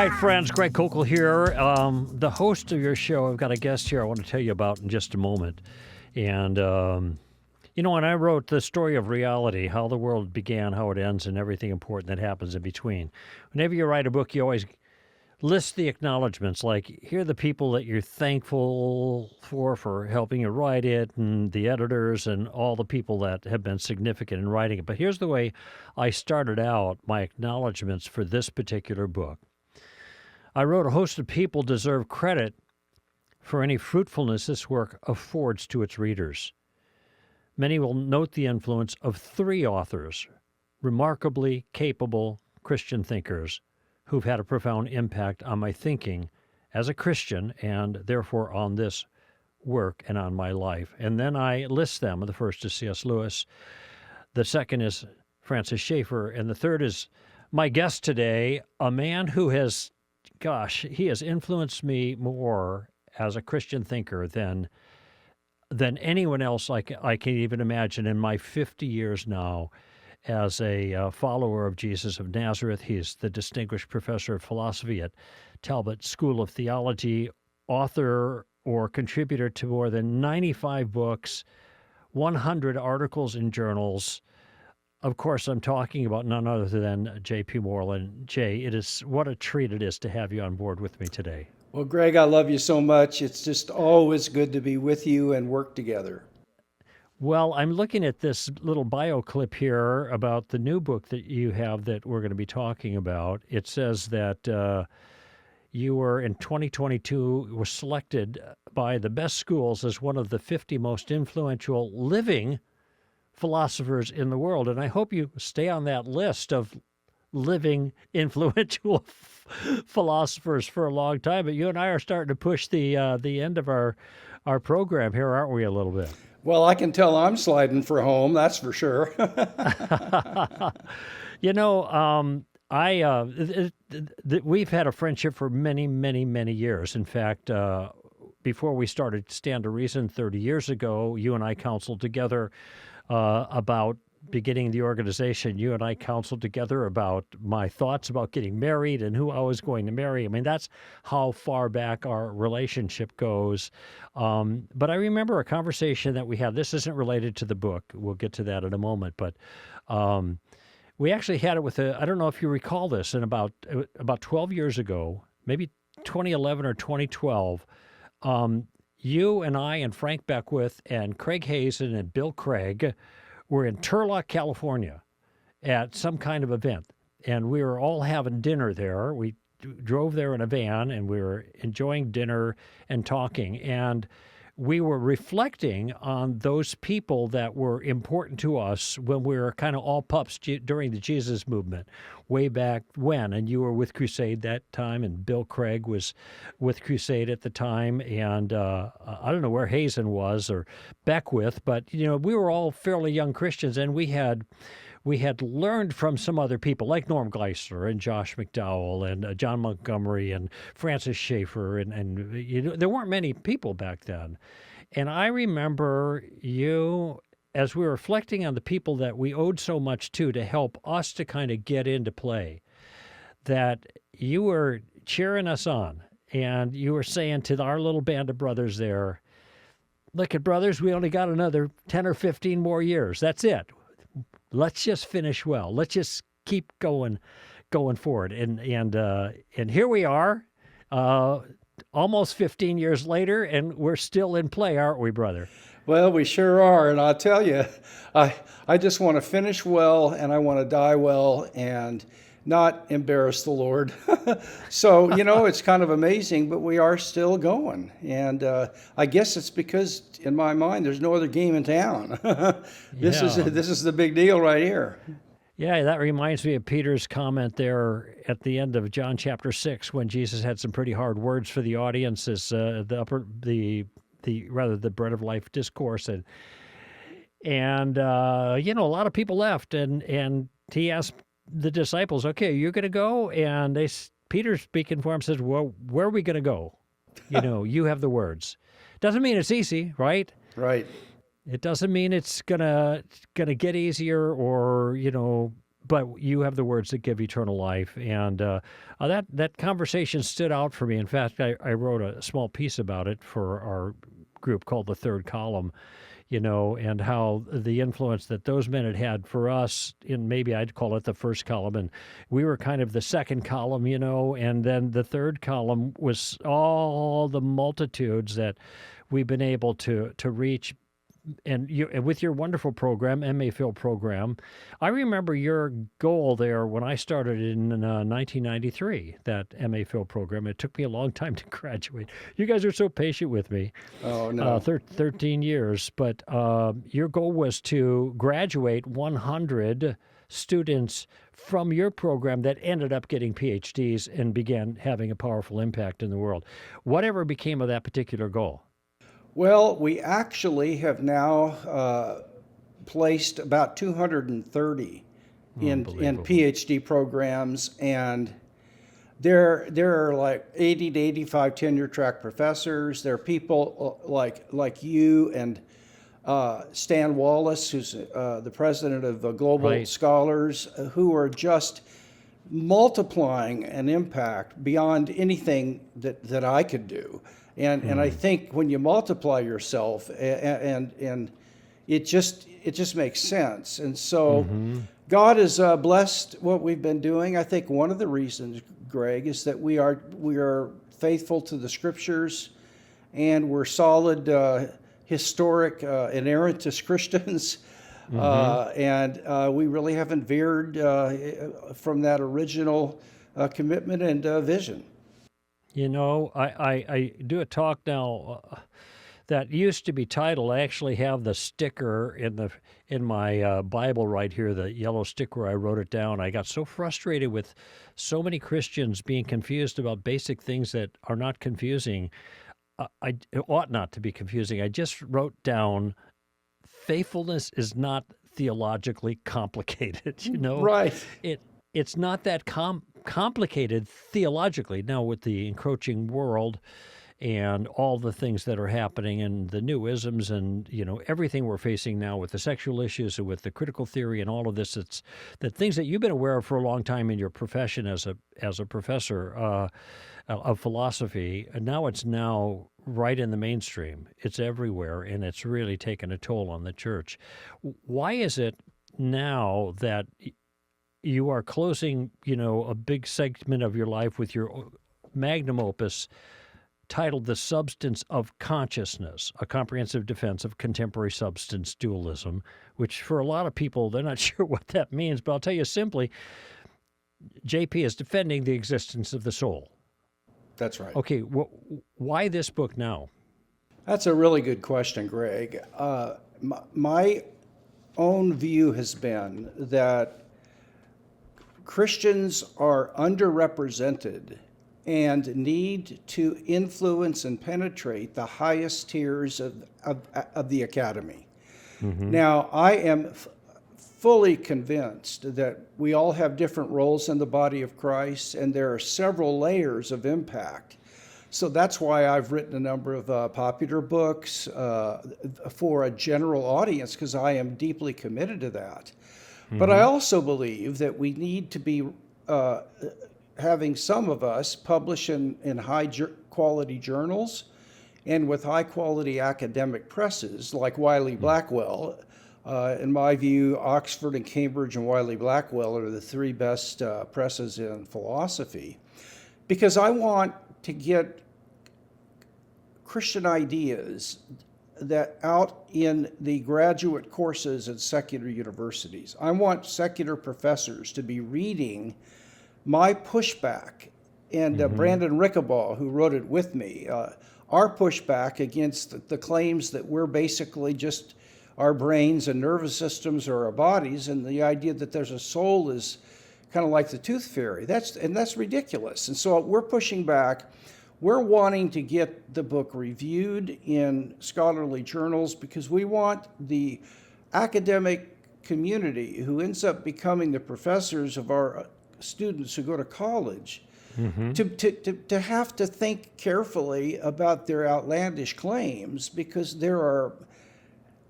right, friends, Greg Kokel here, the host of your show. I've got a guest here I want to tell you about in just a moment. And, when I wrote The Story of Reality, how the world began, how it ends, and everything important that happens in between, whenever you write a book, you always list the acknowledgments, like here are the people that you're thankful for helping you write it, and the editors and all the people that have been significant in writing it. But here's the way I started out my acknowledgments for this particular book. I wrote, a host of people deserve credit for any fruitfulness this work affords to its readers. Many will note the influence of three authors, remarkably capable Christian thinkers who've had a profound impact on my thinking as a Christian and therefore on this work and on my life. And then I list them. The first is C.S. Lewis. The second is Francis Schaeffer. And the third is my guest today, a man who has, he has influenced me more as a Christian thinker than anyone else I can even imagine in my 50 years now as a follower of Jesus of Nazareth. He's the distinguished professor of philosophy at Talbot School of Theology, author or contributor to more than 95 books, 100 articles in journals. Of course, I'm talking about none other than J.P. Moreland. Jay, what a treat it is to have you on board with me today. Well, Greg, I love you so much. It's just always good to be with you and work together. Well, I'm looking at this little bio clip here about the new book that you have that we're going to be talking about. It says that you were, in 2022, were selected by the best schools as one of the 50 most influential living philosophers in the world. And I hope you stay on that list of living influential philosophers for a long time. But you and I are starting to push the end of our program here, aren't we, a little bit? Well, I can tell I'm sliding for home, that's for sure. We've had a friendship for many, many, many years. In fact, before we started Stand to Reason 30 years ago, you and I counseled together about beginning the organization. You and I counseled together about my thoughts about getting married and who I was going to marry. I mean, that's how far back our relationship goes. But I remember a conversation that we had. This isn't related to the book. We'll get to that in a moment. But we actually had it with I don't know if you recall this, and about 12 years ago, maybe 2011 or 2012, you and I and Frank Beckwith and Craig Hazen and Bill Craig were in Turlock, California at some kind of event, and we were all having dinner there. We drove there in a van, and we were enjoying dinner and talking, and we were reflecting on those people that were important to us when we were kind of all pups during the Jesus movement way back when. And you were with Crusade that time, and Bill Craig was with Crusade at the time, and I don't know where Hazen was or Beckwith, but we were all fairly young Christians, and we had learned from some other people like Norm Geisler and Josh McDowell and John Montgomery and Francis Schaeffer, and there weren't many people back then. And I remember you, as we were reflecting on the people that we owed so much to help us to kind of get into play, that you were cheering us on, and you were saying to our little band of brothers there, look at brothers, we only got another 10 or 15 more years. That's it. Let's just finish well. Let's just keep going forward. And here we are, almost 15 years later, and we're still in play, aren't we, brother? Well, we sure are. And I'll tell you, I just want to finish well, and I want to die well, and not embarrass the Lord. So, it's kind of amazing, but we are still going. And I guess it's because, in my mind, there's no other game in town. This is the big deal right here. Yeah, that reminds me of Peter's comment there at the end of John chapter 6, when Jesus had some pretty hard words for the audience, as the bread of life discourse, and a lot of people left, and he asked the disciples, okay, you're going to go? And Peter, speaking for him, says, well, where are we going to go? You have the words. Doesn't mean it's easy, right? Right. It doesn't mean it's gonna get easier, or but you have the words that give eternal life, and that conversation stood out for me. In fact, I wrote a small piece about it for our group called The Third Column, and how the influence that those men had for us, in maybe I'd call it the first column, and we were kind of the second column, and then the third column was all the multitudes that we've been able to reach. And with your wonderful program, MA Phil program, I remember your goal there when I started in 1993, that MA Phil program. It took me a long time to graduate. You guys are so patient with me. Oh, no. 13 years. But your goal was to graduate 100 students from your program that ended up getting PhDs and began having a powerful impact in the world. Whatever became of that particular goal? Well, we actually have now placed about 230 in PhD programs, and there are like 80 to 85 tenure track professors. There are people like you and Stan Wallace, who's the president of Global Scholars, who are just multiplying an impact beyond anything that I could do. And I think when you multiply yourself, and it just makes sense. And so God has blessed what we've been doing. I think one of the reasons, Greg, is that we are faithful to the Scriptures, and we're solid, historic, inerrantist Christians. And we really haven't veered from that original commitment and vision. I do a talk now that used to be titled. I actually have the sticker in my Bible right here, the yellow sticker. I wrote it down. I got so frustrated with so many Christians being confused about basic things that are not confusing. It ought not to be confusing. I just wrote down, faithfulness is not theologically complicated. Right. It's not that complicated theologically. Now, with the encroaching world and all the things that are happening and the new isms and everything we're facing now with the sexual issues and with the critical theory and all of this, it's the things that you've been aware of for a long time in your profession as a professor of philosophy, and now it's right in the mainstream. It's everywhere, and it's really taken a toll on the church. Why is it now that you are closing, a big segment of your life with your magnum opus titled The Substance of Consciousness, a comprehensive defense of contemporary substance dualism, which for a lot of people, they're not sure what that means, but I'll tell you simply, JP is defending the existence of the soul. That's right. Okay, why this book now? That's a really good question, Greg. My own view has been that Christians are underrepresented and need to influence and penetrate the highest tiers of the academy. Now, I am fully convinced that we all have different roles in the body of Christ, and there are several layers of impact. So that's why I've written a number of popular books for a general audience, because I am deeply committed to that. But I also believe that we need to be having some of us publish in high-quality journals and with high-quality academic presses like Wiley Blackwell. In my view, Oxford and Cambridge and Wiley Blackwell are the three best presses in philosophy, because I want to get Christian ideas that out in the graduate courses at secular universities. I want secular professors to be reading my pushback, and Brandon Rickabaugh, who wrote it with me, our pushback against the claims that we're basically just our brains and nervous systems or our bodies, and the idea that there's a soul is kind of like the tooth fairy. That's ridiculous. And so we're pushing back. We're wanting to get the book reviewed in scholarly journals because we want the academic community who ends up becoming the professors of our students who go to college to have to think carefully about their outlandish claims, because there are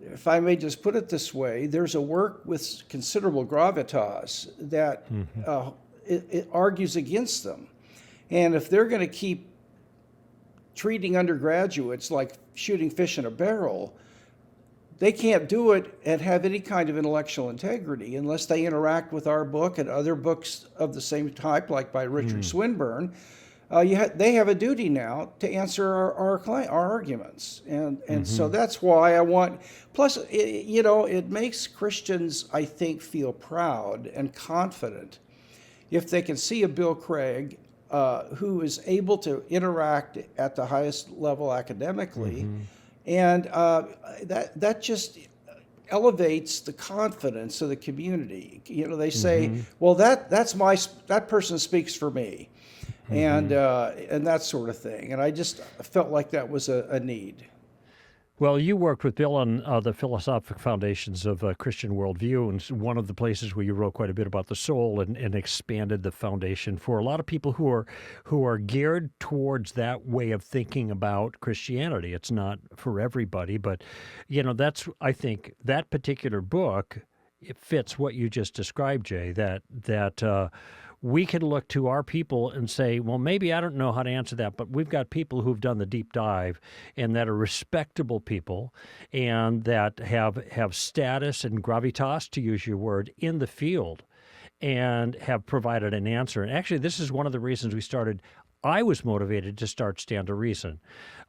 if I may just put it this way, there's a work with considerable gravitas that it argues against them. And if they're going to keep treating undergraduates like shooting fish in a barrel, they can't do it and have any kind of intellectual integrity unless they interact with our book and other books of the same type, like by Richard Swinburne. They have a duty now to answer our arguments, and so that's why I want. Plus, it makes Christians, I think, feel proud and confident if they can see a Bill Craig who is able to interact at the highest level academically, and that just elevates the confidence of the community. They say, "Well, that person speaks for me." And that sort of thing. And I just felt like that was a need. Well, you worked with Bill on the philosophic foundations of Christian worldview, and it's one of the places where you wrote quite a bit about the soul and expanded the foundation for a lot of people who are geared towards that way of thinking about Christianity. It's not for everybody, but that's, I think, that particular book, it fits what you just described, Jay. That we can look to our people and say, well, maybe I don't know how to answer that, but we've got people who've done the deep dive and that are respectable people and that have status and gravitas, to use your word, in the field and have provided an answer. And actually, this is one of the reasons I was motivated to start Stand to Reason.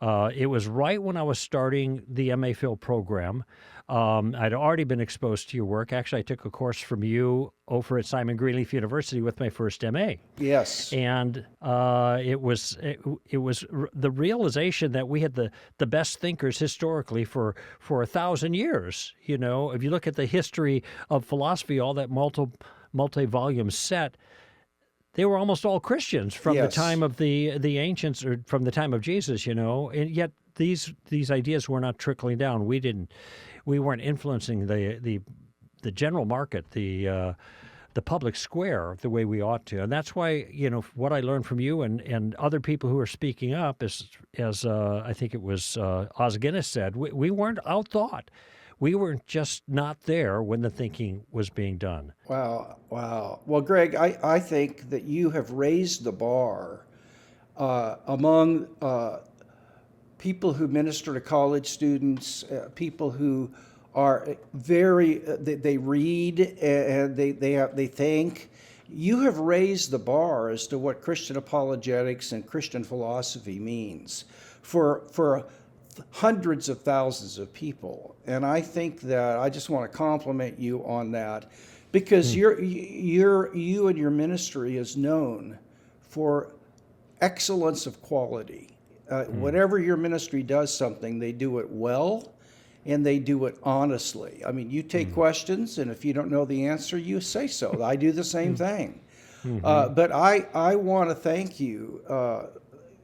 It was right when I was starting the MA Phil program. I'd already been exposed to your work. Actually, I took a course from you over at Simon Greenleaf University with my first MA. Yes. And it was the realization that we had the best thinkers historically for 1,000 years. If you look at the history of philosophy, all that multi-volume set, they were almost all Christians from the time of the ancients, or from the time of Jesus, and yet these ideas were not trickling down. We weren't influencing the general market, the public square the way we ought to. And that's why, what I learned from you and other people who are speaking up is, as I think it was Os Guinness said, we weren't outthought. We were just not there when the thinking was being done. Wow. Well, Greg, I think that you have raised the bar among people who minister to college students, people who are they read and they think. You have raised the bar as to what Christian apologetics and Christian philosophy means for hundreds of thousands of people. And I think that I just want to compliment you on that, because you and your ministry is known for excellence of quality. Whenever your ministry does something, they do it well and they do it honestly. I mean, you take questions, and if you don't know the answer, you say so. I do the same thing. But I want to thank you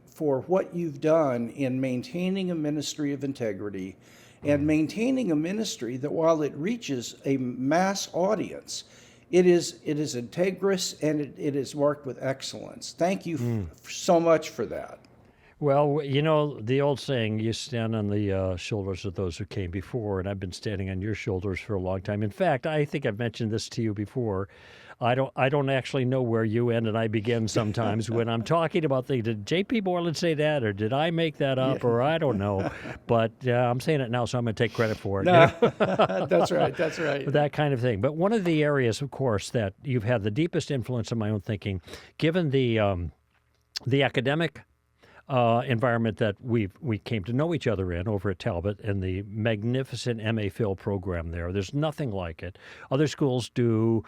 for what you've done in maintaining a ministry of integrity and maintaining a ministry that, while it reaches a mass audience, it is integrous and it is marked with excellence. Thank you so much for that. Well, the old saying, you stand on the shoulders of those who came before, and I've been standing on your shoulders for a long time. In fact, I think I've mentioned this to you before. I don't actually know where you end and I begin sometimes when I'm talking about things. Did J.P. Moreland say that, or did I make that up, or I don't know. But I'm saying it now, so I'm going to take credit for it. No, that's right. That kind of thing. But one of the areas, of course, that you've had the deepest influence on my own thinking, given the academic environment that we came to know each other in over at Talbot, and the magnificent MA Phil program there. There's nothing like it. Other schools do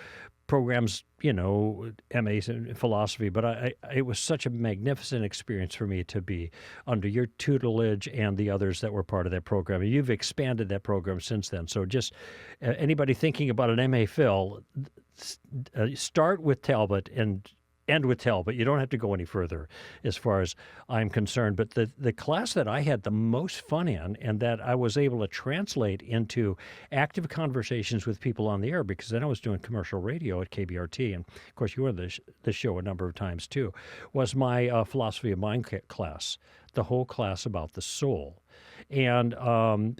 programs, MAs in philosophy, but it was such a magnificent experience for me to be under your tutelage and the others that were part of that program. And you've expanded that program since then. So just anybody thinking about an MA Phil, start with Talbot and end with Talbot. You don't have to go any further as far as I'm concerned. But the class that I had the most fun in, and that I was able to translate into active conversations with people on the air, because then I was doing commercial radio at KBRT, and of course you were on the show a number of times too, was my philosophy of mind class. the whole class about the soul. And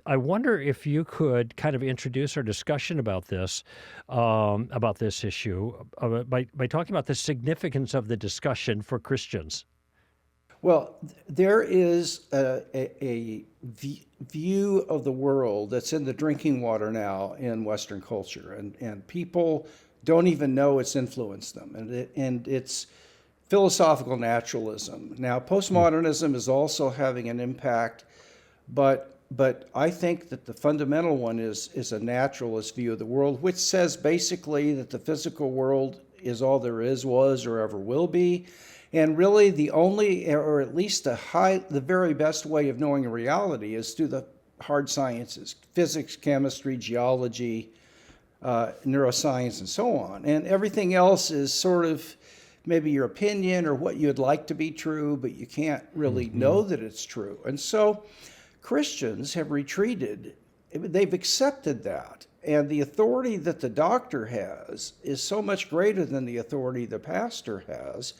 I wonder if you could kind of introduce our discussion about this issue by talking about the significance of the discussion for Christians. Well, there is a view of the world that's in the drinking water now in Western culture, and people don't even know it's influenced them, and it's philosophical naturalism. Now, postmodernism is also having an impact, but I think that the fundamental one is a naturalist view of the world, which says basically that the physical world is all there is, was, or ever will be. And really the only, or at least the very best way of knowing reality is through the hard sciences, physics, chemistry, geology, neuroscience, and so on. And everything else is sort of maybe your opinion or what you'd like to be true, but you can't really know that it's true. And so Christians have retreated. They've accepted that. And the authority that the doctor has is so much greater than the authority the pastor has,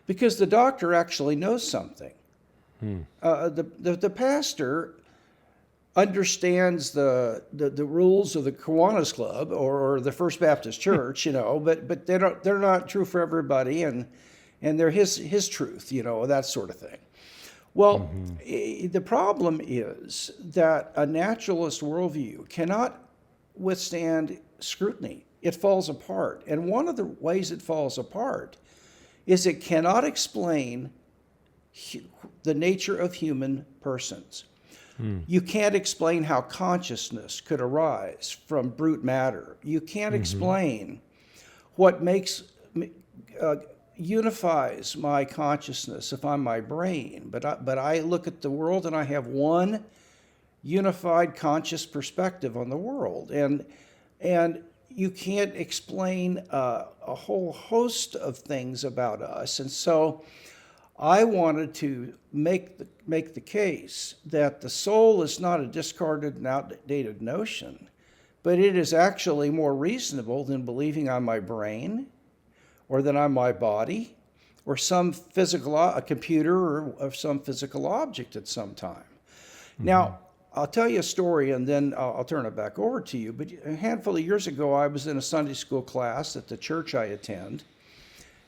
because the doctor actually knows something. The pastor understands the rules of the Kiwanis Club or the First Baptist Church, but they're not true for everybody, and they're his truth, that sort of thing. Well, the problem is that a naturalist worldview cannot withstand scrutiny. It falls apart. And one of the ways it falls apart is it cannot explain the nature of human persons. You can't explain how consciousness could arise from brute matter. You can't explain what unifies my consciousness if I'm my brain. But I look at the world and I have one unified conscious perspective on the world. And you can't explain a whole host of things about us. And so I wanted to make the case that the soul is not a discarded and outdated notion, but it is actually more reasonable than believing I'm my brain, or that I'm my body, or some a computer, or some physical object at some time. Now, I'll tell you a story, and then I'll turn it back over to you. But a handful of years ago, I was in a Sunday school class at the church I attend,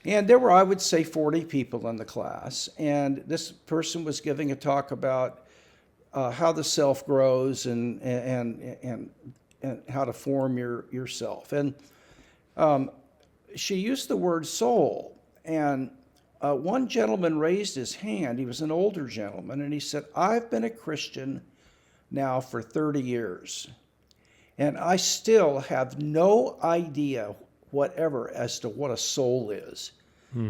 and there were, I would say, 40 people in the class. And this person was giving a talk about how the self grows and how to form yourself. And she used the word soul. And one gentleman raised his hand. He was an older gentleman, and he said, "I've been a Christian now for 30 years, and I still have no idea whatever as to what a soul is.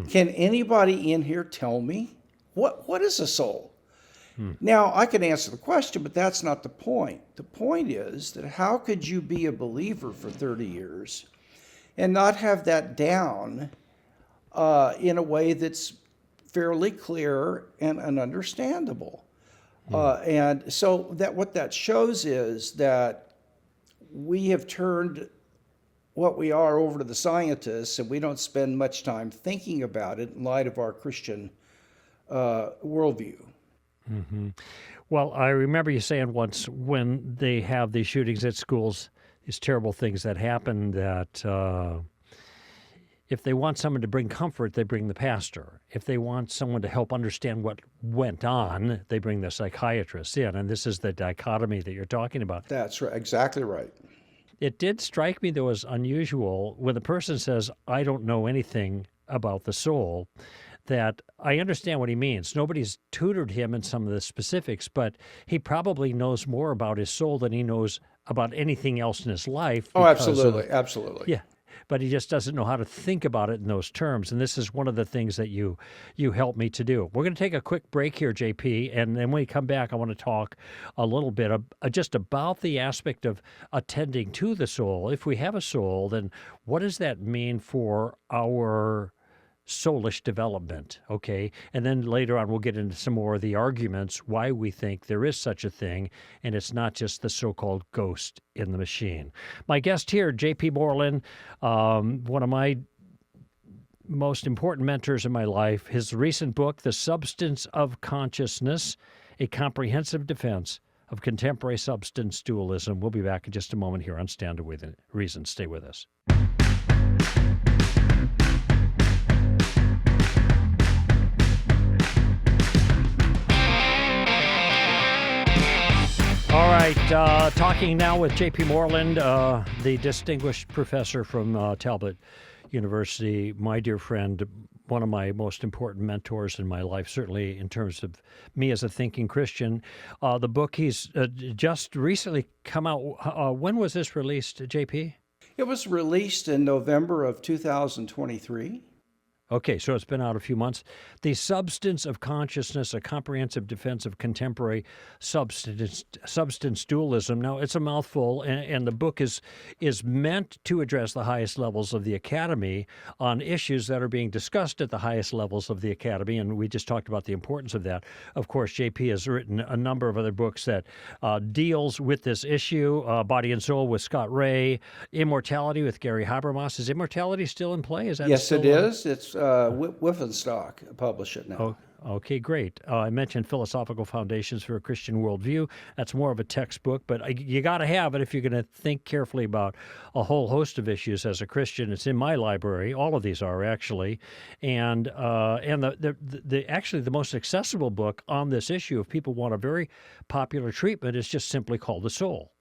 Can anybody in here tell me what is a soul?" Now, I can answer the question, but that's not the point. The point is that how could you be a believer for 30 years and not have that down in a way that's fairly clear and understandable? And so what that shows is that we have turned what we are over to the scientists, and we don't spend much time thinking about it in light of our Christian worldview. Well, I remember you saying once when they have these shootings at schools, these terrible things that happen, that if they want someone to bring comfort, they bring the pastor. If they want someone to help understand what went on, they bring the psychiatrist in. And this is the dichotomy that you're talking about. That's right, exactly right. It did strike me, though, as unusual when the person says, "I don't know anything about the soul," that I understand what he means. Nobody's tutored him in some of the specifics, but he probably knows more about his soul than he knows about anything else in his life. Oh, absolutely, absolutely. Yeah. But he just doesn't know how to think about it in those terms. And this is one of the things that you help me to do. We're going to take a quick break here, JP, and then when we come back, I want to talk a little bit just about the aspect of attending to the soul. If we have a soul, then what does that mean for our soulish development, okay? And then later on, we'll get into some more of the arguments why we think there is such a thing, and it's not just the so-called ghost in the machine. My guest here, J.P. Moreland, one of my most important mentors in my life. His recent book, The Substance of Consciousness, A Comprehensive Defense of Contemporary Substance Dualism. We'll be back in just a moment here on Stand With Reason. Stay with us. All right, talking now with J.P. Moreland, the distinguished professor from Talbot University, my dear friend, one of my most important mentors in my life, certainly in terms of me as a thinking Christian. The book he's just recently come out. When was this released, J.P.? It was released in November of 2023. Okay, so it's been out a few months. The Substance of Consciousness, A Comprehensive Defense of Contemporary Substance Dualism. Now, it's a mouthful, and the book is meant to address the highest levels of the academy on issues that are being discussed at the highest levels of the academy, and we just talked about the importance of that. Of course, JP has written a number of other books that deals with this issue, Body and Soul with Scott Ray, Immortality with Gary Habermas. Is immortality still in play? Is that Yes, still it is. It's Wiffenstock publish it now. Oh, okay, great. I mentioned Philosophical Foundations for a Christian Worldview. That's more of a textbook, but you got to have it if you're going to think carefully about a whole host of issues as a Christian. It's in my library. All of these are actually, and actually the most accessible book on this issue, if people want a very popular treatment, is just simply called The Soul.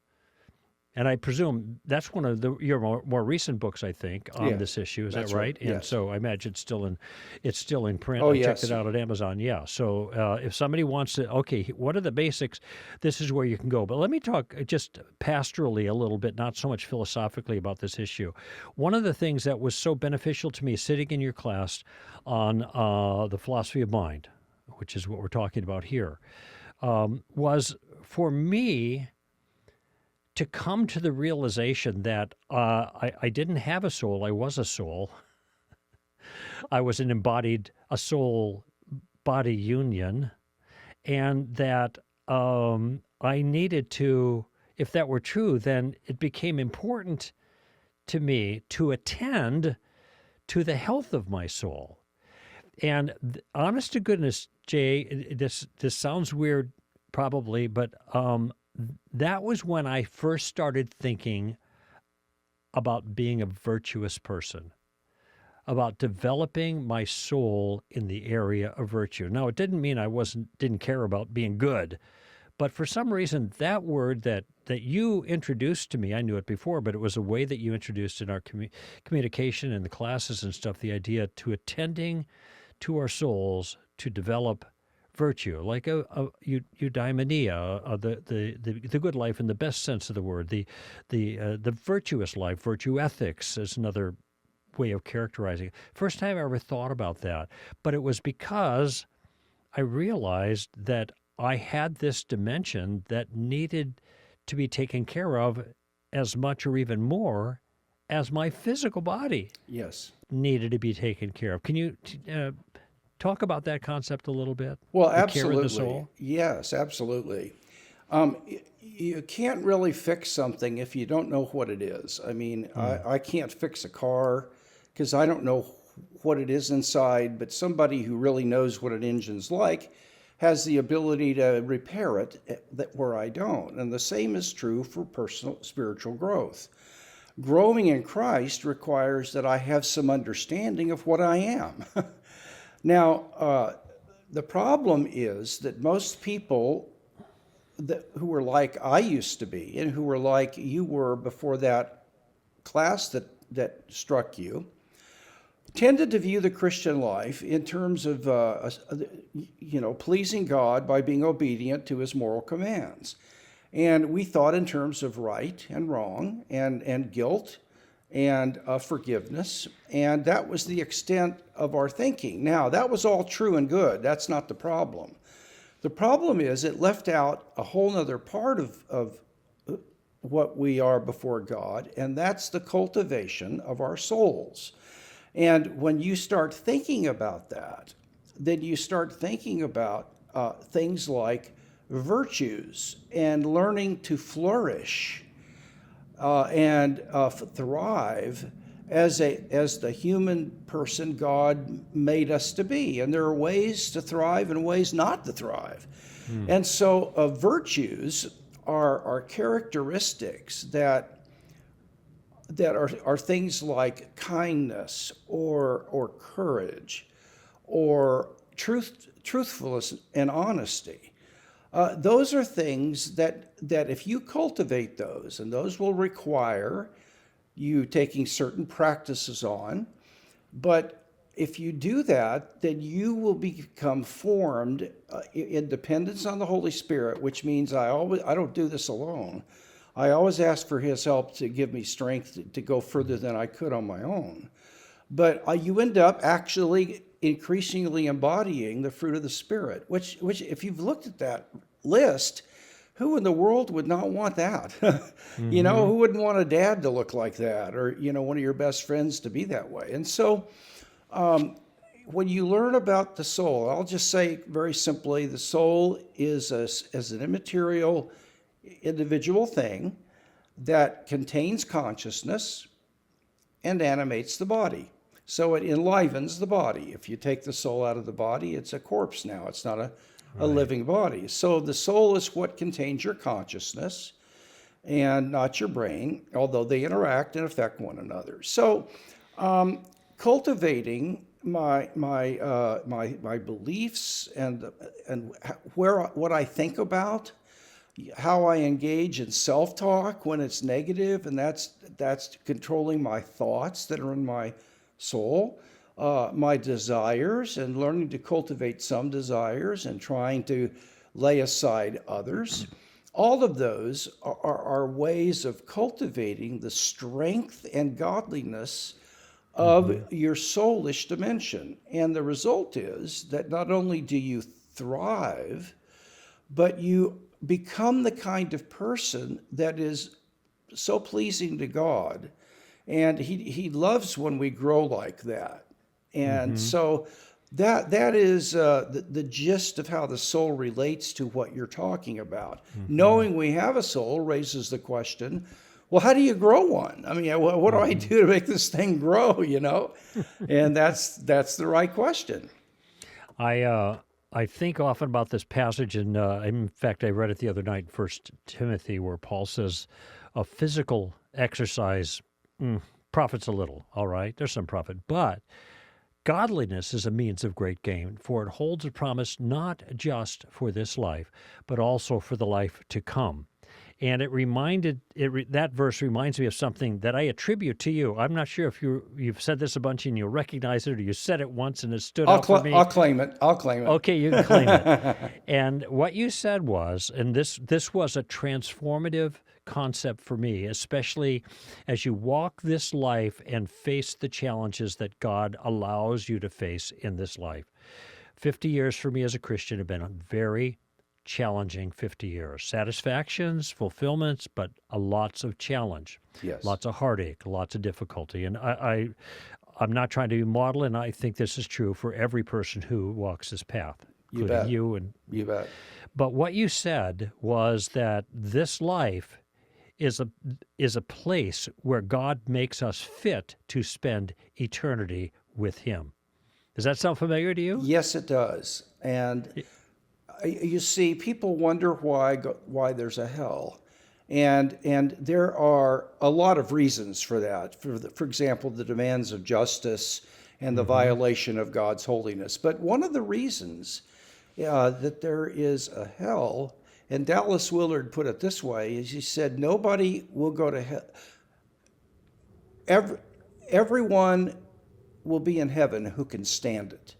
And I presume that's one of your more recent books, I think, on this issue. Is that right? And yes. so I imagine it's still in print. Oh, I yes. checked it out at Amazon. Yeah. So if somebody wants to, okay, what are the basics? This is where you can go. But let me talk just pastorally a little bit, not so much philosophically about this issue. One of the things that was so beneficial to me sitting in your class on the philosophy of mind, which is what we're talking about here, was for me to come to the realization that I didn't have a soul, I was a soul. I was a soul-body union, and that I needed to, if that were true, then it became important to me to attend to the health of my soul. And honest to goodness, Jay, this sounds weird probably, but that was when I first started thinking about being a virtuous person, about developing my soul in the area of virtue. Now, it didn't mean I didn't care about being good, but for some reason, that word that you introduced to me, I knew it before, but it was a way that you introduced in our communication in the classes and stuff, the idea to attending to our souls to develop virtue, like eudaimonia, the good life in the best sense of the word, the virtuous life, virtue ethics is another way of characterizing it. First time I ever thought about that, but it was because I realized that I had this dimension that needed to be taken care of as much or even more as my physical body needed to be taken care of. Can you talk about that concept a little bit? Well, the absolutely. Care of the soul? Yes, absolutely. You can't really fix something if you don't know what it is. I mean, I can't fix a car because I don't know what it is inside, but somebody who really knows what an engine's like has the ability to repair it where I don't. And the same is true for personal spiritual growth. Growing in Christ requires that I have some understanding of what I am. Now, the problem is that most people who are like I used to be and who were like you were before that class that struck you tended to view the Christian life in terms of pleasing God by being obedient to his moral commands. And we thought in terms of right and wrong and guilt and forgiveness, and that was the extent of our thinking. Now, that was all true and good. That's not the problem. The problem is it left out a whole other part of what we are before God, and that's the cultivation of our souls. And when you start thinking about that, then you start thinking about things like virtues and learning to flourish and thrive as the human person God made us to be. And there are ways to thrive and ways not to thrive. And so virtues are characteristics that are things like kindness or courage or truthfulness and honesty. Those are things that if you cultivate those, and those will require you taking certain practices on, but if you do that, then you will become formed in dependence on the Holy Spirit, which means I don't do this alone. I always ask for His help to give me strength to go further than I could on my own. But you end up actually increasingly embodying the fruit of the Spirit, which if you've looked at that list, who in the world would not want that? You know, who wouldn't want a dad to look like that, or, you know, one of your best friends to be that way? And so when you learn about the soul, I'll just say very simply, the soul is as an immaterial individual thing that contains consciousness and animates the body. So it enlivens the body. If you take the soul out of the body, it's a corpse now. It's not a living body. So the soul is what contains your consciousness and not your brain, although they interact and affect one another. So cultivating my beliefs and what I think about, how I engage in self-talk when it's negative, and that's controlling my thoughts that are in my soul, my desires, and learning to cultivate some desires and trying to lay aside others. All of those are ways of cultivating the strength and godliness of your soulish dimension. And the result is that not only do you thrive, but you become the kind of person that is so pleasing to God. And he loves when we grow like that. And so that is the gist of how the soul relates to what you're talking about. Knowing we have a soul raises the question, well, how do you grow one? I mean, what do I do to make this thing grow, you know? And that's the right question. I think often about this passage, and in fact, I read it the other night in 1 Timothy, where Paul says, a physical exercise profits a little, all right? There's some profit. But godliness is a means of great gain, for it holds a promise not just for this life, but also for the life to come. And that verse reminds me of something that I attribute to you. I'm not sure if you've said this a bunch and you'll recognize it, or you said it once and it stood out for me. I'll claim it. Okay, you can claim it. And what you said was, and this was a transformative concept for me, especially as you walk this life and face the challenges that God allows you to face in this life. 50 years for me as a Christian have been a very challenging 50 years. Satisfactions, fulfillments, but lots of challenge. Yes. Lots of heartache, lots of difficulty. And I'm not trying to be model, and I think this is true for every person who walks this path, including you. And you bet. But what you said was that this life is a place where God makes us fit to spend eternity with Him. Does that sound familiar to you? Yes, it does. And you see, people wonder why there's a hell, and there are a lot of reasons for that. For example, the demands of justice and the violation of God's holiness. But one of the reasons that there is a hell, and Dallas Willard put it this way, is he said, nobody will go to hell. Everyone will be in heaven who can stand it.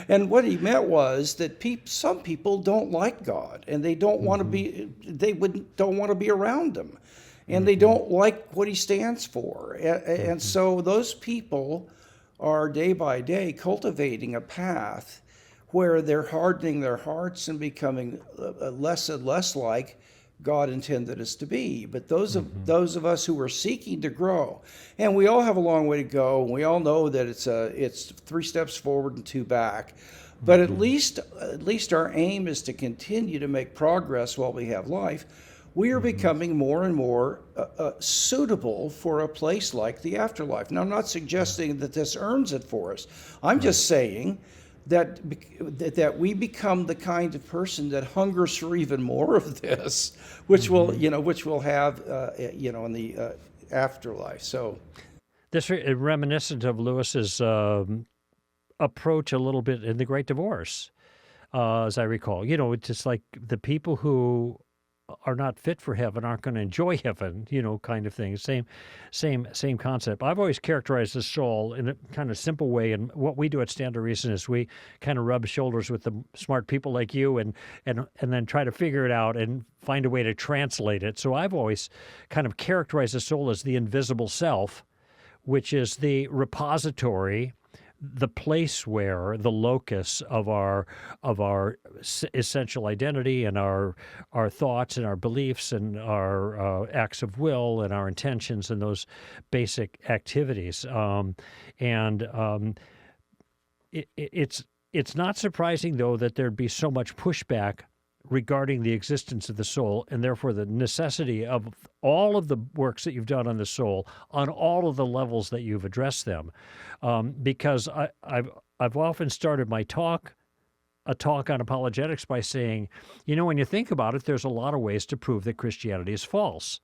And what he meant was that some people don't like God, and they don't want to be. Don't want to be around him, and they don't like what he stands for. And so those people are day by day cultivating a path where they're hardening their hearts and becoming less and less like God intended us to be. But those of us who are seeking to grow, and we all have a long way to go, and we all know that it's 3 steps forward and 2 back. But at least our aim is to continue to make progress while we have life. we are becoming more and more suitable for a place like the afterlife. Now, I'm not suggesting that this earns it for us. I'm just saying that we become the kind of person that hungers for even more of this, which will have in the afterlife. So This reminiscent of Lewis's approach a little bit in The Great Divorce, as I recall. It's just like the people who are not fit for heaven aren't going to enjoy heaven, kind of thing. Same concept. I've always characterized the soul in a kind of simple way, and what we do at Stand to Reason is we kind of rub shoulders with the smart people like you, and then try to figure it out and find a way to translate it. So I've always kind of characterized the soul as the invisible self, which is the repository, the place where the locus of our essential identity and our thoughts and our beliefs and our acts of will and our intentions and those basic activities. It's not surprising, though, that there'd be so much pushback regarding the existence of the soul, and therefore the necessity of all of the works that you've done on the soul on all of the levels that you've addressed them. Because I've often started a talk on apologetics by saying, when you think about it, there's a lot of ways to prove that Christianity is false.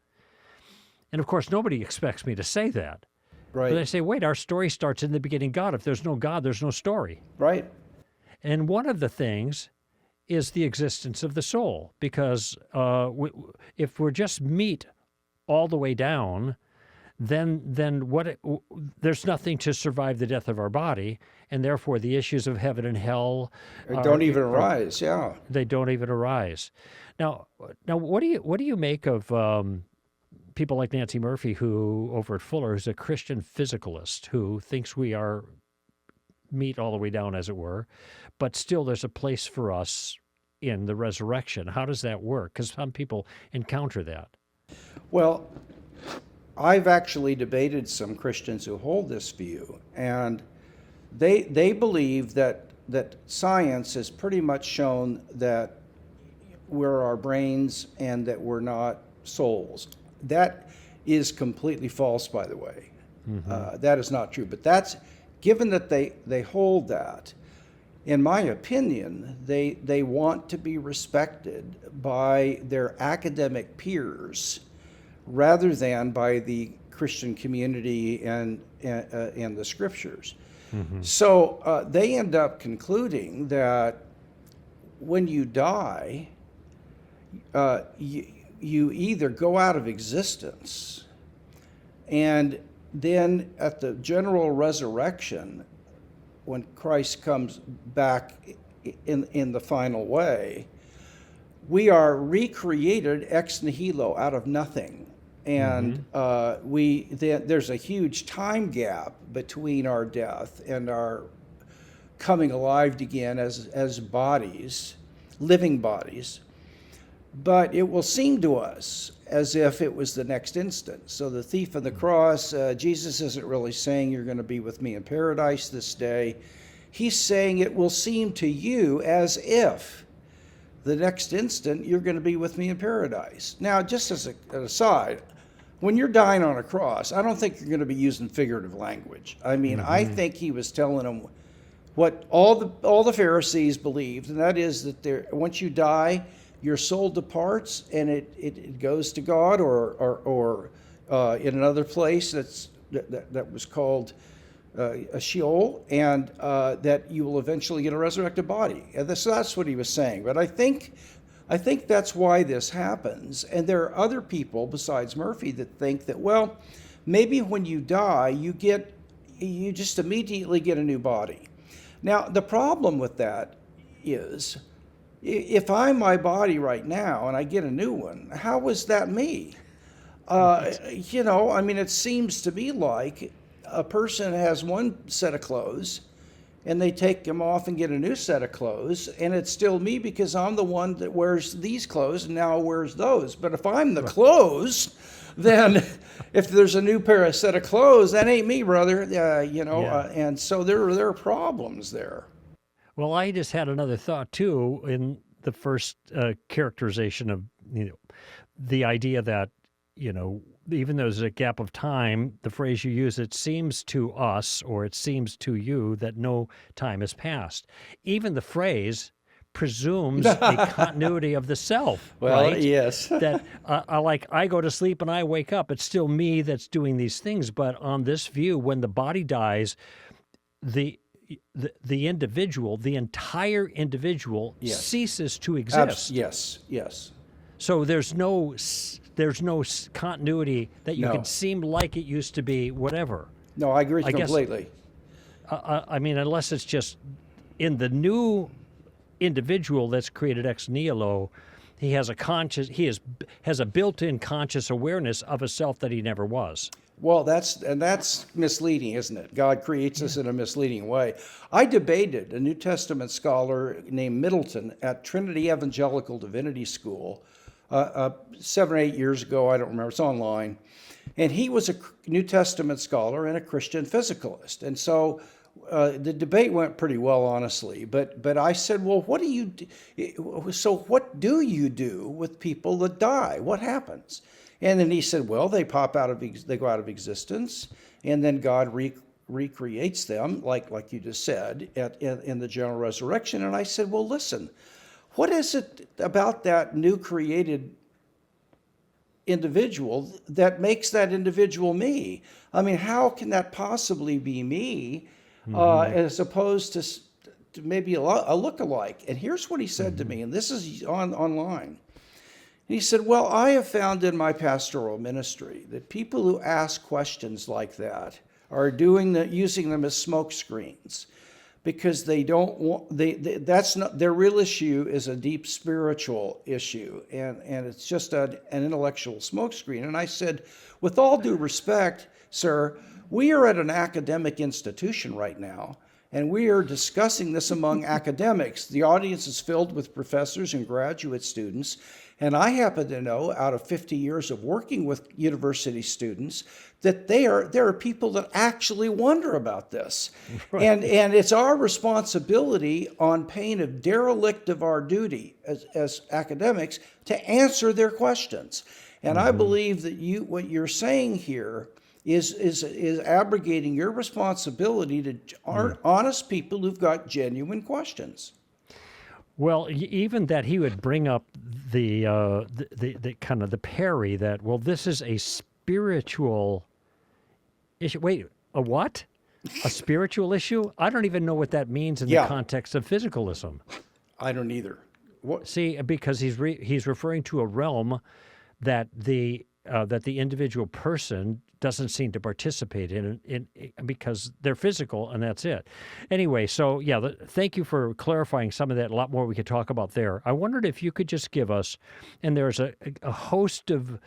And of course, nobody expects me to say that. right, But I say, wait, our story starts in the beginning God. If there's no God, there's no story. right, And one of the things is the existence of the soul, because if we're just meat all the way down, then there's nothing to survive the death of our body, and therefore the issues of heaven and hell don't even arise. Yeah. They don't even arise. Now, what do you make of people like Nancy Murphy, who over at Fuller, who's a Christian physicalist, who thinks we are meat all the way down, as it were, but still there's a place for us in the resurrection? How does that work? Because some people encounter that. Well, I've actually debated some Christians who hold this view, and they believe that science has pretty much shown that we're our brains and that we're not souls. That is completely false, by the way. That is not true. But that's given that they hold that. In my opinion, they want to be respected by their academic peers rather than by the Christian community and the scriptures. So they end up concluding that when you die, you either go out of existence, and then at the general resurrection, when Christ comes back in the final way, we are recreated ex nihilo, out of nothing. And there's a huge time gap between our death and our coming alive again as bodies, living bodies. But it will seem to us as if it was the next instant. So the thief on the cross, Jesus isn't really saying you're going to be with me in paradise this day. He's saying it will seem to you as if the next instant you're going to be with me in paradise. Now, just as an aside, when you're dying on a cross, I don't think you're going to be using figurative language. I mean, I think he was telling them what all the Pharisees believed, and that is that once you die, your soul departs and it goes to God or in another place that was called a Sheol, and that you will eventually get a resurrected body. And so that's what he was saying. But I think that's why this happens. And there are other people besides Murphy that think that, well, maybe when you die, you just immediately get a new body. Now, the problem with that is, if I'm my body right now and I get a new one, how is that me? I mean, it seems to me like a person has one set of clothes and they take them off and get a new set of clothes, and it's still me because I'm the one that wears these clothes and now wears those. But if I'm the clothes, then if there's a new set of clothes, that ain't me, brother. And so there are problems there. Well, I just had another thought, too, in the first characterization of the idea that, even though there's a gap of time, the phrase you use, it seems to us or it seems to you that no time has passed. Even the phrase presumes a continuity of the self, Well, right? yes. That I go to sleep and I wake up. It's still me that's doing these things. But on this view, when the body dies, the individual, the entire individual, Yes. ceases to exist. Yes, yes. So there's no continuity that you No. can seem like it used to be. Whatever. No, I agree I guess- completely. I mean, unless it's just in the new individual that's created ex nihilo, he has a built-in conscious awareness of a self that he never was. Well, that's misleading, isn't it? God creates us in a misleading way. I debated a New Testament scholar named Middleton at Trinity Evangelical Divinity School 7 or 8 years ago. I don't remember. It's online. And he was a New Testament scholar and a Christian physicalist. And so the debate went pretty well, honestly. But I said, well, what do you do with people that die? What happens? And then he said, well, they go out of existence, and then God recreates them, like you just said, in the general resurrection. And I said, well, listen, what is it about that new created individual that makes that individual me? I mean, how can that possibly be me, as opposed to maybe a look-alike? And here's what he said to me, and this is online. He said, well, I have found in my pastoral ministry that people who ask questions like that are using them as smoke screens, because they don't want, that's not their real issue. Is a deep spiritual issue, and it's just an intellectual smokescreen. And I said, with all due respect, sir, we are at an academic institution right now, and we are discussing this among academics. The audience is filled with professors and graduate students. And I happen to know, out of 50 years of working with university students, that there are people that actually wonder about this. Right. And it's our responsibility, on pain of derelict of our duty as academics, to answer their questions. And I believe that what you're saying here is abrogating your responsibility to honest people who've got genuine questions. Well, even that he would bring up the kind of the parry that, well, this is a spiritual issue. Wait, a what? A spiritual issue? I don't even know what that means in the context of physicalism. I don't either. What? See, because he's referring to a realm that the individual person doesn't seem to participate in because they're physical, and that's it. Anyway, so thank you for clarifying some of that. A lot more we could talk about there. I wondered if you could just give us, and there's a host of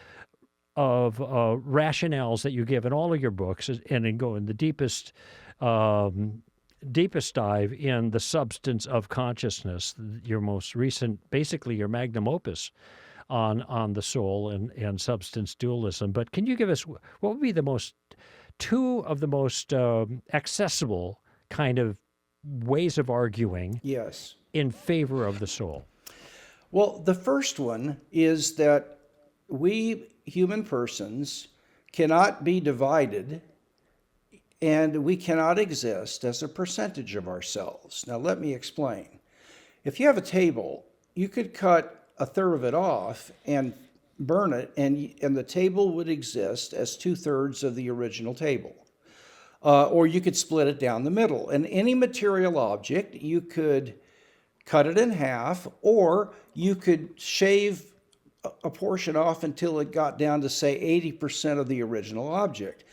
rationales that you give in all of your books, and go in the deepest dive in the substance of consciousness. Your most recent, basically your magnum opus on the soul and substance dualism. But can you give us, what would be two of the most accessible kind of ways of arguing in favor of the soul? Well, the first one is that we human persons cannot be divided, and we cannot exist as a percentage of ourselves. Now, let me explain. If you have a table, you could cut a third of it off and burn it, and the table would exist as 2/3 of the original table. Or you could split it down the middle. And any material object, you could cut it in half, or you could shave a portion off until it got down to, say, 80% of the original object.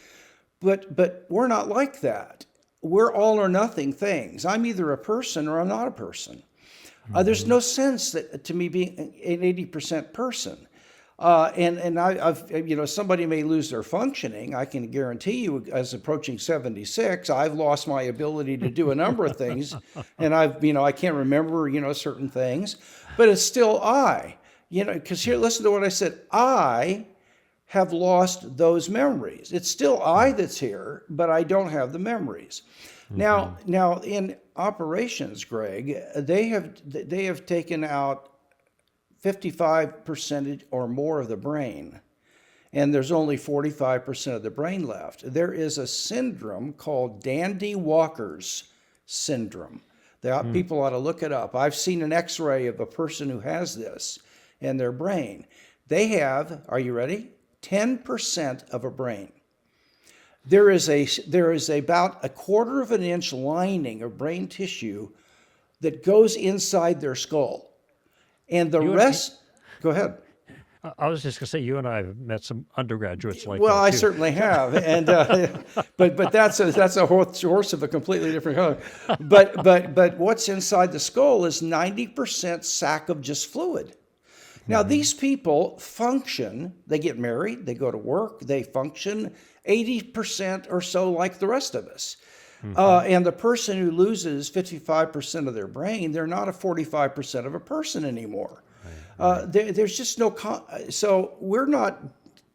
But we're not like that. We're all or nothing things. I'm either a person or I'm not a person. There's no sense to me being an 80% person. And I've somebody may lose their functioning. I can guarantee you, as approaching 76, I've lost my ability to do a number of things, and I can't remember, certain things, but it's still I, because here, listen to what I said. I have lost those memories. It's still I that's here, but I don't have the memories. Now in operations, Greg, they have taken out 55% or more of the brain, and there's only 45% of the brain left. There is a syndrome called Dandy-Walker's syndrome. People ought to look it up. I've seen an x-ray of a person who has this in their brain. They have, are you ready? 10% of a brain. There is about a quarter of an inch lining of brain tissue that goes inside their skull. And the rest, go ahead. I was just going to say, you and I have met some undergraduates like Well, that, I too. certainly have, and but that's a horse of a completely different color. But what's inside the skull is 90% sac of just fluid. Now these people function. They get married. They go to work. They function 80% or so like the rest of us. And the person who loses 55% of their brain, they're not a 45% of a person anymore. There's just no, so we're not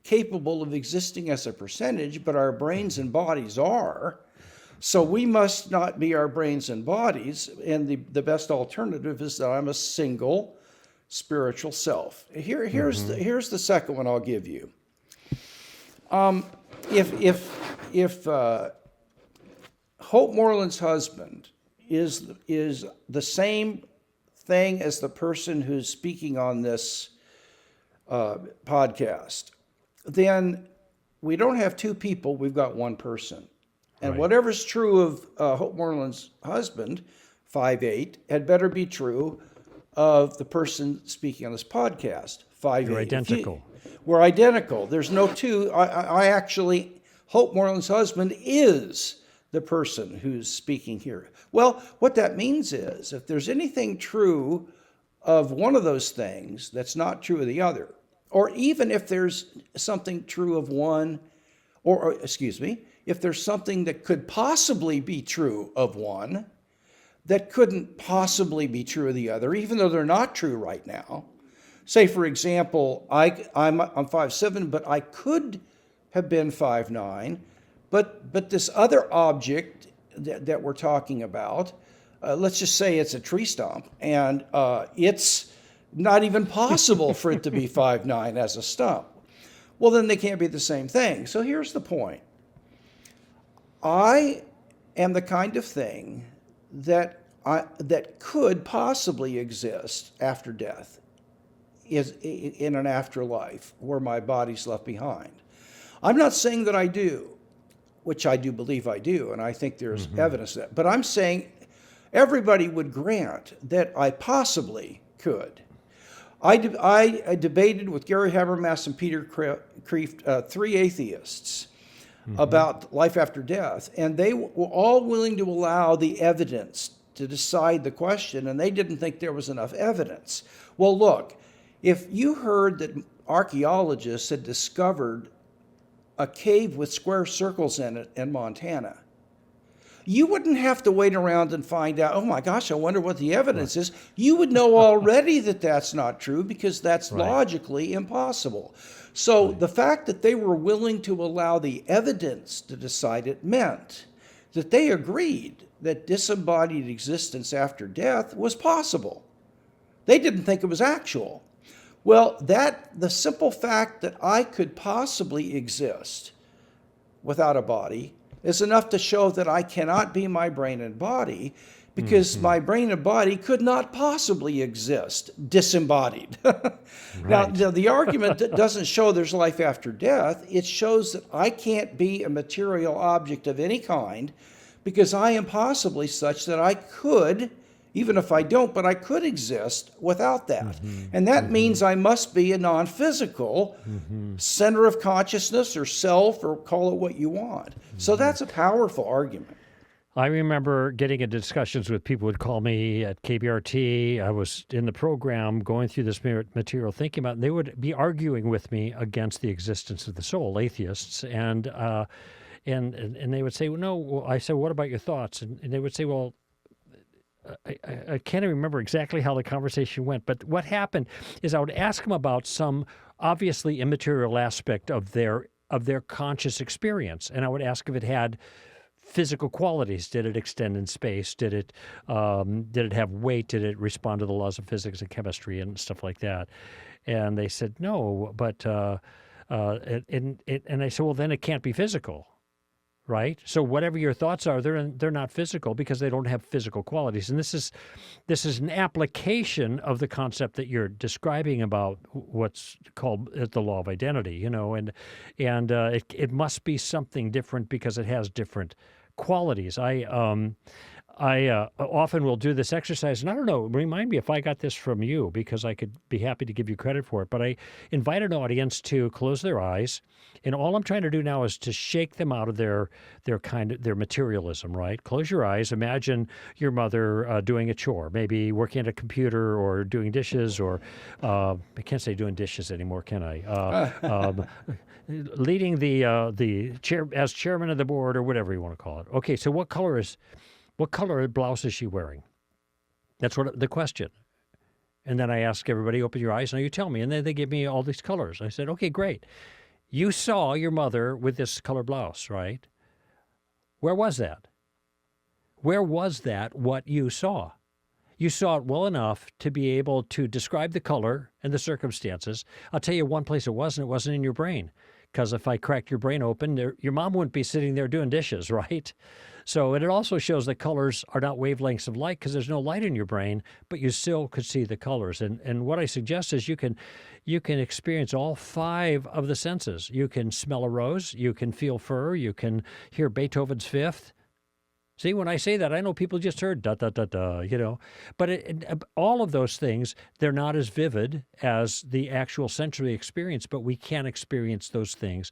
capable of existing as a percentage, but our brains and bodies are. So we must not be our brains and bodies. And the best alternative is that I'm a single spiritual self. Here's the second one I'll give you. If Hope Moreland's husband is the same thing as the person who's speaking on this podcast, then we don't have two people, we've got one person. And whatever's true of Hope Moreland's husband, 5'8", had better be true of the person speaking on this podcast, 5'8". You're identical. We're identical. There's no two. I actually, Hope Moreland's husband is the person who's speaking here. Well, what that means is if there's anything true of one of those things that's not true of the other, or even if there's something true of one, or excuse me, if there's something that could possibly be true of one that couldn't possibly be true of the other, even though they're not true right now. Say, for example, I'm 5'7", but I could have been 5'9", but this other object that we're talking about, let's just say it's a tree stump, and it's not even possible for it to be 5'9" as a stump. Well, then they can't be the same thing. So here's the point. I am the kind of thing that could possibly exist after death, is in an afterlife where my body's left behind. I'm not saying that I do, which I do believe I do, and I think there's evidence of that. But I'm saying everybody would grant that I possibly could. I debated with Gary Habermas and Peter Kreeft, three atheists, about life after death, and they were all willing to allow the evidence to decide the question, and they didn't think there was enough evidence. Well, look, if you heard that archaeologists had discovered a cave with square circles in it in Montana, you wouldn't have to wait around and find out, oh my gosh, I wonder what the evidence is. You would know already that that's not true because that's logically impossible. So the fact that they were willing to allow the evidence to decide it meant that they agreed that disembodied existence after death was possible. They didn't think it was actual. Well, the simple fact that I could possibly exist without a body is enough to show that I cannot be my brain and body, because my brain and body could not possibly exist disembodied. Now, the argument that doesn't show there's life after death, it shows that I can't be a material object of any kind, because I am possibly such that I could, even if I don't, but I could exist without that. And that means I must be a non-physical center of consciousness or self, or call it what you want. So that's a powerful argument. I remember getting into discussions with people who would call me at KBRT. I was in the program going through this material, thinking about it, and they would be arguing with me against the existence of the soul, atheists. And they would say, well, no. Well, I said, what about your thoughts? And they would say, well, I can't even remember exactly how the conversation went, but what happened is I would ask them about some obviously immaterial aspect of their conscious experience, and I would ask if it had physical qualities? Did it extend in space? Did it have weight? Did it respond to the laws of physics and chemistry and stuff like that? And they said no, but and I said, well, then it can't be physical, right? So whatever your thoughts are, they're not physical because they don't have physical qualities. And this is an application of the concept that you're describing about what's called the law of identity, you know, and it must be something different because it has different qualities. I often will do this exercise, and I don't know, remind me if I got this from you, because I could be happy to give you credit for it, but I invite an audience to close their eyes, and all I'm trying to do now is to shake them out of their materialism, right? Close your eyes. Imagine your mother doing a chore, maybe working at a computer or doing dishes, or I can't say doing dishes anymore, can I? Leading the chair as chairman of the board, or whatever you want to call it. Okay, so what color blouse is she wearing? That's what the question. And then I ask everybody, open your eyes, now you tell me. And then they give me all these colors. I said, okay, great. You saw your mother with this color blouse, right? Where was that? Where was that what you saw? You saw it well enough to be able to describe the color and the circumstances. I'll tell you one place it wasn't in your brain. Because if I cracked your brain open, your mom wouldn't be sitting there doing dishes, right? So and it also shows that colors are not wavelengths of light because there's no light in your brain, but you still could see the colors. And what I suggest is you can experience all 5 of the senses. You can smell a rose, you can feel fur, you can hear Beethoven's Fifth. See, when I say that, I know people just heard da da da da, you know. But all of those things, they're not as vivid as the actual sensory experience, but we can experience those things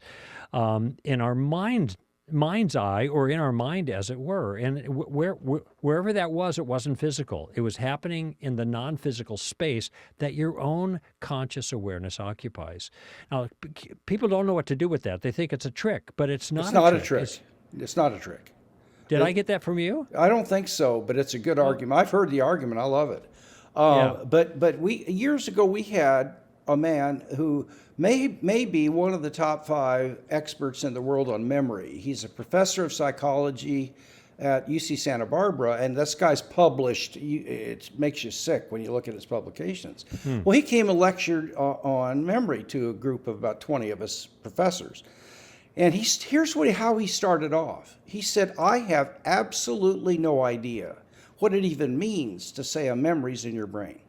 in our mind's eye, or in our mind, as it were. And wherever that was, it wasn't physical. It was happening in the non-physical space that your own conscious awareness occupies. Now, people don't know what to do with that. They think it's a trick, but it's not. It's not a trick. It's not a trick. Did I get that from you? I don't think so, but it's a good argument. I've heard the argument. I love it. Yeah. But years ago we had a man who may be one of the top 5 experts in the world on memory. He's a professor of psychology at UC Santa Barbara, and this guy's published. It makes you sick when you look at his publications. Well, he came and lectured on memory to a group of about 20 of us professors. And here's how he started off. He said, I have absolutely no idea what it even means to say a memory's in your brain.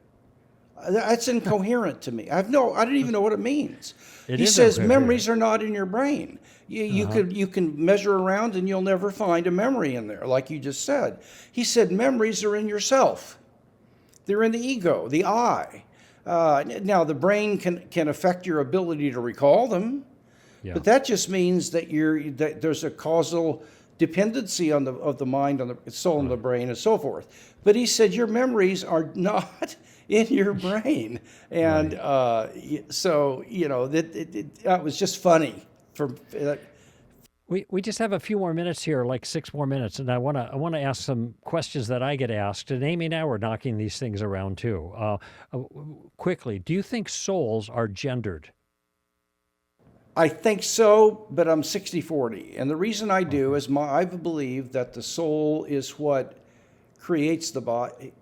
That's incoherent to me. I didn't even know what it means. He says memories are not in your brain. You can measure around and you'll never find a memory in there, like you just said. He said memories are in yourself. They're in the ego, the I. Now the brain can affect your ability to recall them. Yeah. But that just means that there's a causal dependency of the mind, on the soul, and the brain, and so forth. But he said your memories are not in your brain, and so that was just funny. We just have a few more minutes here, like 6 more minutes, and I want to ask some questions that I get asked. And Amy and I were knocking these things around too. Quickly, do you think souls are gendered? I think so, but I'm 60-40. And the reason I do is I believe that the soul is what creates the body,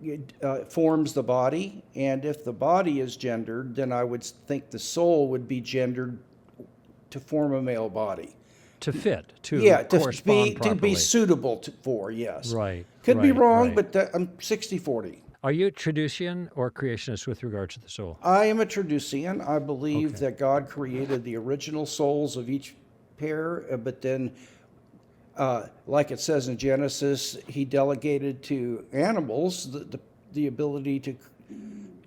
forms the body. And if the body is gendered, then I would think the soul would be gendered to form a male body. To fit, to to correspond properly. Be suitable for, yes. Right. Could be wrong, but I'm 60-40. Are you a Traducian or creationist with regard to the soul? I am a Traducian. I believe that God created the original souls of each pair, but then, like it says in Genesis, he delegated to animals the ability to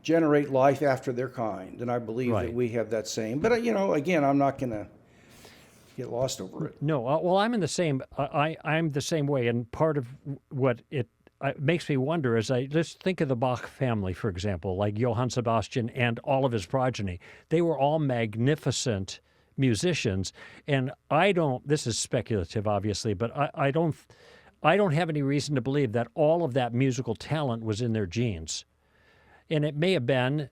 generate life after their kind. And I believe that we have that same. But, again, I'm not going to get lost over it. No, well, I'm in the same. I'm the same way, and part of what it makes me wonder is I just think of the Bach family, for example, like Johann Sebastian and all of his progeny. They were all magnificent musicians, and this is speculative, obviously, but I don't have any reason to believe that all of that musical talent was in their genes. And it may have been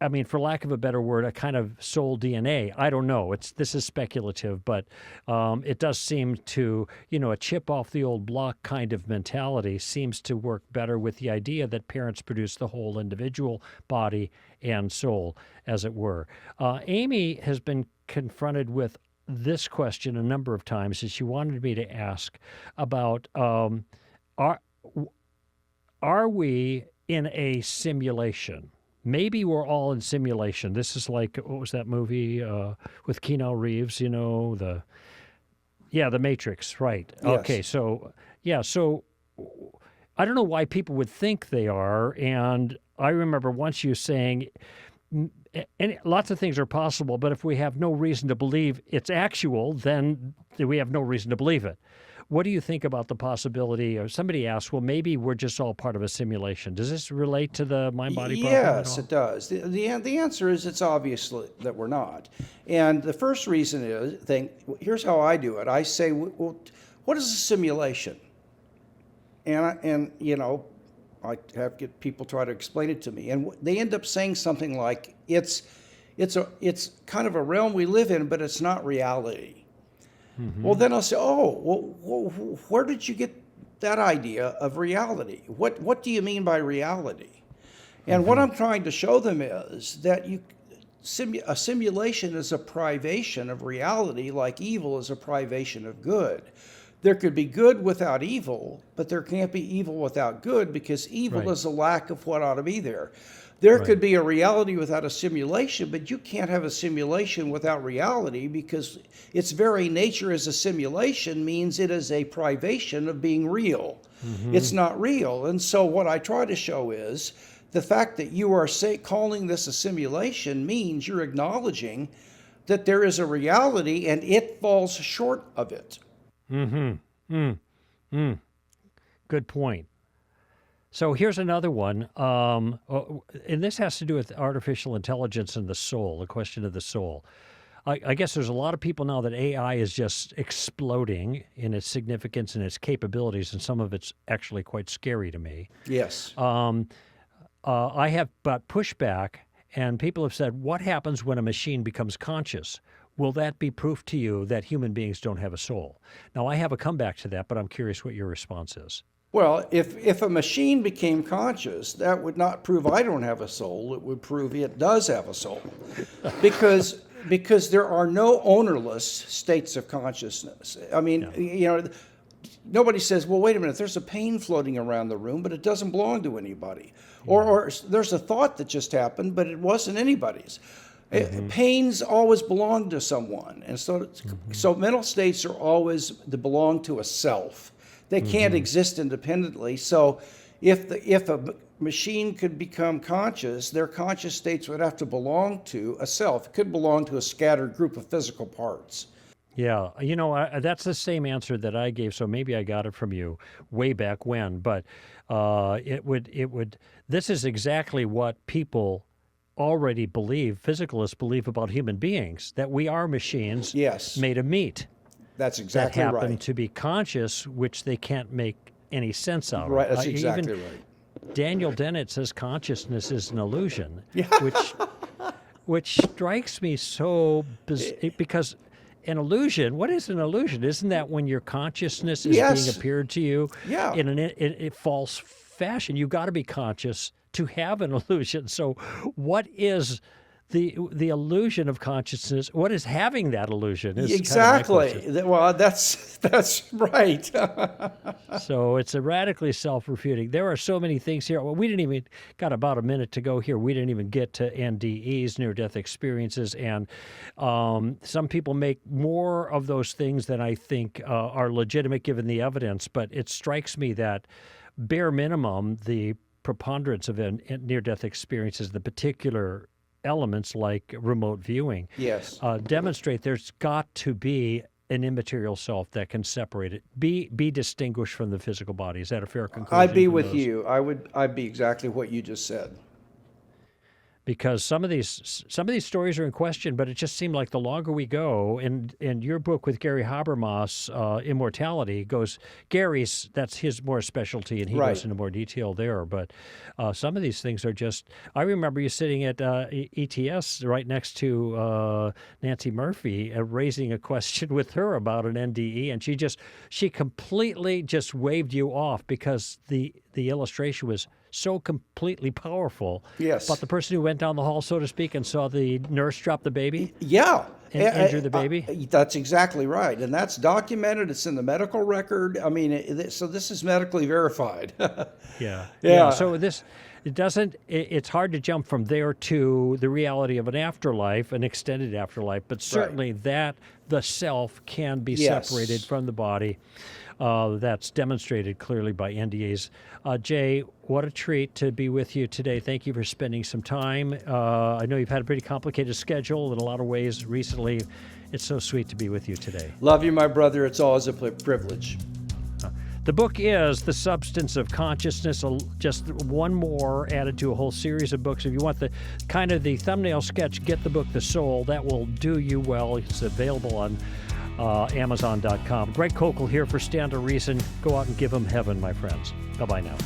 I mean, for lack of a better word, a kind of soul DNA. I don't know. This is speculative, but it does seem to, a chip off the old block kind of mentality seems to work better with the idea that parents produce the whole individual body and soul, as it were. Amy has been confronted with this question a number of times, and she wanted me to ask about are are we in a simulation? Maybe we're all in simulation. This is like, what was that movie with Keanu Reeves? The Matrix, right? Yes. Okay, so I don't know why people would think they are, and I remember once you saying, and lots of things are possible, but if we have no reason to believe it's actual, then we have no reason to believe it. What do you think about the possibility? Or somebody asked, well, maybe we're just all part of a simulation. Does this relate to the mind-body problem at Yes, all? it does. The answer is it's obvious that we're not. And the first reason here's how I do it. I say, well, what is a simulation? And I have get people try to explain it to me, and they end up saying something like, it's kind of a realm we live in, but it's not reality. Mm-hmm. Well, then I'll say, where did you get that idea of reality? What do you mean by reality? And what I'm trying to show them is that a simulation is a privation of reality, like evil is a privation of good. There could be good without evil, but there can't be evil without good, because evil is a lack of what ought to be there. There could be a reality without a simulation, but you can't have a simulation without reality, because its very nature as a simulation means it is a privation of being real. Mm-hmm. It's not real. And so what I try to show is the fact that you are calling this a simulation means you're acknowledging that there is a reality and it falls short of it. Good point. So here's another one, and this has to do with artificial intelligence and the soul, the question of the soul. I guess there's a lot of people now that AI is just exploding in its significance and its capabilities, and some of it's actually quite scary to me. Yes. I have but pushback, and people have said, what happens when a machine becomes conscious? Will that be proof to you that human beings don't have a soul? Now, I have a comeback to that, but I'm curious what your response is. Well, if a machine became conscious, that would not prove I don't have a soul. It would prove it does have a soul, because there are no ownerless states of consciousness. I mean, nobody says, well, wait a minute, there's a pain floating around the room, but it doesn't belong to anybody. Or there's a thought that just happened, but it wasn't anybody's. Mm-hmm. Pains always belong to someone. And so mental states are always they belong to a self. They can't exist independently. So if a machine could become conscious, their conscious states would have to belong to a self. It could belong to a scattered group of physical parts. Yeah, that's the same answer that I gave, so maybe I got it from you way back when. But this is exactly what people already believe, physicalists believe about human beings, that we are machines made of meat. That's exactly that right. happen to be conscious, which they can't make any sense out of. Right, that's exactly right. Daniel Dennett says consciousness is an illusion, yeah. which strikes me so because an illusion. What is an illusion? Isn't that when your consciousness is being appeared to you in a false fashion? You've got to be conscious to have an illusion. So, what is the illusion of consciousness? What is having that illusion? Exactly. Kind of well, that's right. So it's a radically self-refuting. There are so many things here. Well, we didn't even got about a minute to go here. We didn't even get to NDEs, near-death experiences, and some people make more of those things than I think are legitimate given the evidence. But it strikes me that bare minimum, the preponderance of near-death experiences, the particular elements like remote viewing, demonstrate there's got to be an immaterial self that can separate it, be distinguished from the physical body. Is that a fair conclusion? I'd be with you. I'd be exactly what you just said. because some of these stories are in question, but it just seemed like the longer we go, and your book with Gary Habermas, Immortality, that's his more specialty, and he Right. goes into more detail there. But some of these things are just. I remember you sitting at ETS right next to Nancy Murphy, raising a question with her about an NDE, and she completely just waved you off because the illustration was so completely powerful. Yes. But the person who went down the hall, so to speak, and saw the nurse drop the baby Yeah. and injure the baby. That's exactly right. And that's documented. It's in the medical record. I mean, so this is medically verified. Yeah. So it's hard to jump from there to the reality of an afterlife, an extended afterlife, but certainly that the self can be Yes. separated from the body. That's demonstrated clearly by NDAs. Jay, what a treat to be with you today. Thank you for spending some time. I know you've had a pretty complicated schedule in a lot of ways recently. It's so sweet to be with you today. Love you, my brother. It's always a privilege. The book is The Substance of Consciousness, just one more added to a whole series of books. If you want the thumbnail sketch, get the book, The Soul. That will do you well. It's available on Amazon.com. Greg Kokel here for Stand to Reason. Go out and give them heaven, my friends. Bye-bye now.